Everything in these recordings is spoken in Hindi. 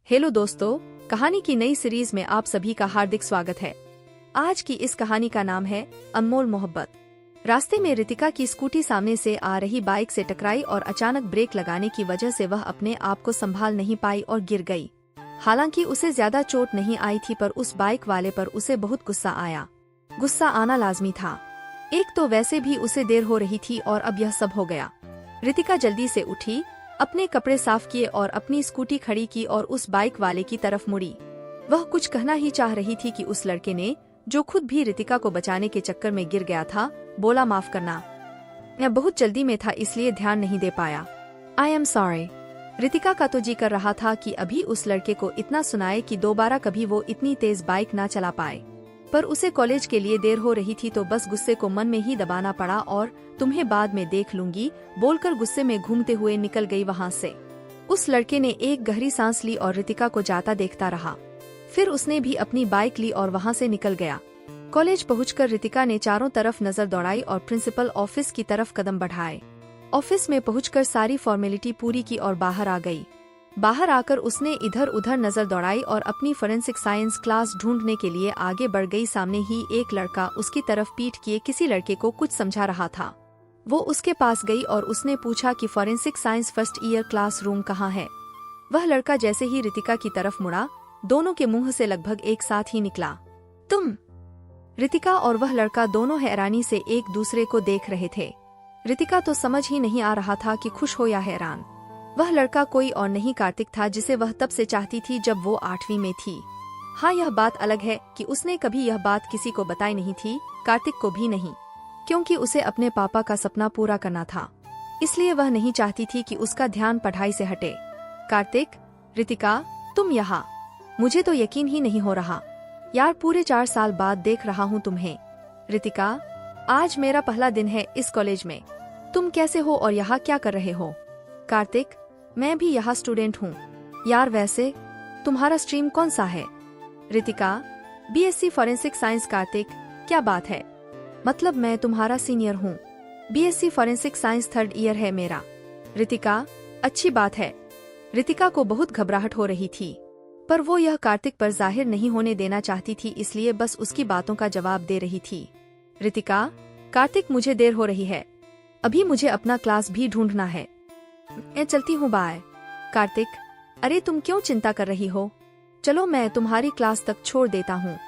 हेलो दोस्तों, कहानी की नई सीरीज में आप सभी का हार्दिक स्वागत है। आज की इस कहानी का नाम है अनमोल मोहब्बत। रास्ते में रितिका की स्कूटी सामने से आ रही बाइक से टकराई और अचानक ब्रेक लगाने की वजह से वह अपने आप को संभाल नहीं पाई और गिर गई। हालांकि उसे ज्यादा चोट नहीं आई थी, पर उस बाइक वाले पर उसे बहुत गुस्सा आया। गुस्सा आना लाजमी था, एक तो वैसे भी उसे देर हो रही थी और अब यह सब हो गया। रितिका जल्दी से उठी, अपने कपड़े साफ किए और अपनी स्कूटी खड़ी की और उस बाइक वाले की तरफ मुड़ी। वह कुछ कहना ही चाह रही थी कि उस लड़के ने, जो खुद भी रितिका को बचाने के चक्कर में गिर गया था, बोला, माफ करना, मैं बहुत जल्दी में था इसलिए ध्यान नहीं दे पाया। I am sorry. रितिका का तो जी कर रहा था कि अभी उस लड़के को इतना सुनाए कि दोबारा कभी वो इतनी तेज बाइक ना चला पाए, पर उसे कॉलेज के लिए देर हो रही थी तो बस गुस्से को मन में ही दबाना पड़ा और तुम्हें बाद में देख लूंगी बोलकर गुस्से में घूमते हुए निकल गई वहां से। उस लड़के ने एक गहरी सांस ली और रितिका को जाता देखता रहा। फिर उसने भी अपनी बाइक ली और वहां से निकल गया। कॉलेज पहुंचकर रितिका ने चारों तरफ नजर दौड़ाई और प्रिंसिपल ऑफिस की तरफ कदम बढ़ाए। ऑफिस में पहुंचकर सारी फॉर्मेलिटी पूरी की और बाहर आ गई। बाहर आकर उसने इधर उधर नजर दौड़ाई और अपनी फोरेंसिक साइंस क्लास ढूंढने के लिए आगे बढ़ गई। सामने ही एक लड़का उसकी तरफ पीठ किए किसी लड़के को कुछ समझा रहा था। वो उसके पास गई और उसने पूछा कि forensic science first year classroom कहाँ है। वह लड़का जैसे ही रितिका की तरफ मुड़ा, दोनों के मुंह से लगभग एक साथ ही निकला, तुम। रितिका और वह लड़का दोनों हैरानी से एक दूसरे को देख रहे थे। रितिका तो समझ ही नहीं आ रहा था कि खुश हो या हैरान। वह लड़का कोई और नहीं कार्तिक था, जिसे वह तब से चाहती थी जब वो 8वीं में थी। हाँ, यह बात अलग है कि उसने कभी यह बात किसी को बताई नहीं थी, कार्तिक को भी नहीं, क्योंकि उसे अपने पापा का सपना पूरा करना था। इसलिए वह नहीं चाहती थी कि उसका ध्यान पढ़ाई से हटे। कार्तिक, रितिका, तुम यहाँ? मुझे तो यकीन ही नहीं हो रहा यार, पूरे 4 साल बाद देख रहा हूँ तुम्हें। रितिका, आज मेरा पहला दिन है इस कॉलेज में। तुम कैसे हो और यहाँ क्या कर रहे हो? कार्तिक, मैं भी यहाँ स्टूडेंट हूँ। यार वैसे तुम्हारा स्ट्रीम कौन सा है? Ritika, BSc forensic science. Kartik, क्या बात है, मतलब मैं तुम्हारा सीनियर हूँ। BSc forensic science 3rd year है मेरा। रितिका, अच्छी बात है। रितिका को बहुत घबराहट हो रही थी, पर वो यह कार्तिक पर जाहिर नहीं होने देना चाहती थी, इसलिए बस उसकी बातों का जवाब दे रही थी। रितिका, कार्तिक मुझे देर हो रही है, अभी मुझे अपना क्लास भी ढूंढना है, मैं चलती हूँ, बाय। कार्तिक, अरे तुम क्यों चिंता कर रही हो, चलो मैं तुम्हारी क्लास तक छोड़ देता हूँ।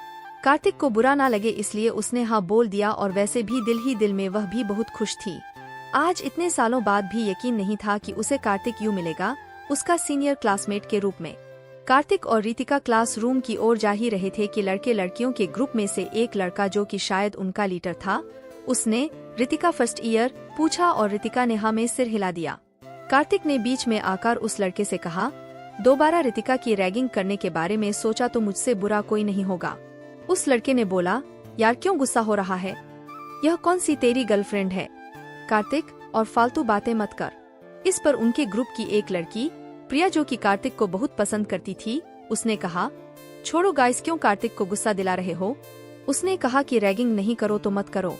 कार्तिक को बुरा ना लगे इसलिए उसने हाँ बोल दिया और वैसे भी दिल ही दिल में वह भी बहुत खुश थी। आज इतने सालों बाद भी यकीन नहीं था कि उसे कार्तिक यूँ मिलेगा, उसका सीनियर क्लासमेट के रूप में। कार्तिक और रितिका क्लासरूम की ओर जा ही रहे थे कि लड़के लड़कियों के ग्रुप में से एक लड़का, जो कि शायद उनका लीडर था, उसने रितिका फर्स्ट ईयर पूछा और रितिका ने हाँ में सिर हिला दिया। कार्तिक ने बीच में आकर उस लड़के से कहा, दोबारा रितिका की रैगिंग करने के बारे में सोचा तो मुझसे बुरा कोई नहीं होगा। उस लड़के ने बोला, यार क्यों गुस्सा हो रहा है, यह कौन सी तेरी गर्लफ्रेंड है? कार्तिक, और फालतू बातें मत कर। इस पर उनके ग्रुप की एक लड़की प्रिया, जो कि कार्तिक को बहुत पसंद करती थी, उसने कहा, छोड़ो गाइस, क्यों कार्तिक को गुस्सा दिला रहे हो? उसने कहा कि रैगिंग नहीं करो तो मत करो,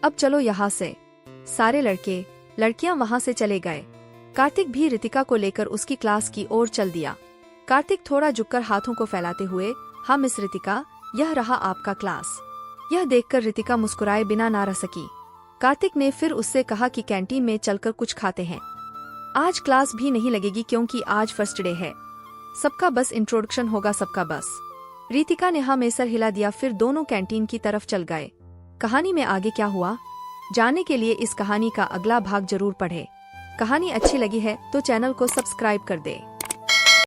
अब चलो यहाँ से। सारे लड़के लड़कियां वहाँ से चले गए। कार्तिक भी रितिका को लेकर उसकी क्लास की ओर चल दिया। कार्तिक थोड़ा झुककर हाथों को फैलाते हुए, हाँ मिस रितिका, यह रहा आपका क्लास। यह देखकर रितिका मुस्कुराए बिना ना रह सकी। कार्तिक ने फिर उससे कहा कि कैंटीन में चलकर कुछ खाते हैं, आज क्लास भी नहीं लगेगी क्योंकि आज फर्स्ट डे है, सबका बस इंट्रोडक्शन होगा, सबका बस। रितिका ने हाँ में सर हिला दिया। फिर दोनों कैंटीन की तरफ चल गए। कहानी में आगे क्या हुआ जानने के लिए इस कहानी का अगला भाग जरूर पढ़े। कहानी अच्छी लगी है तो चैनल को सब्सक्राइब कर दे।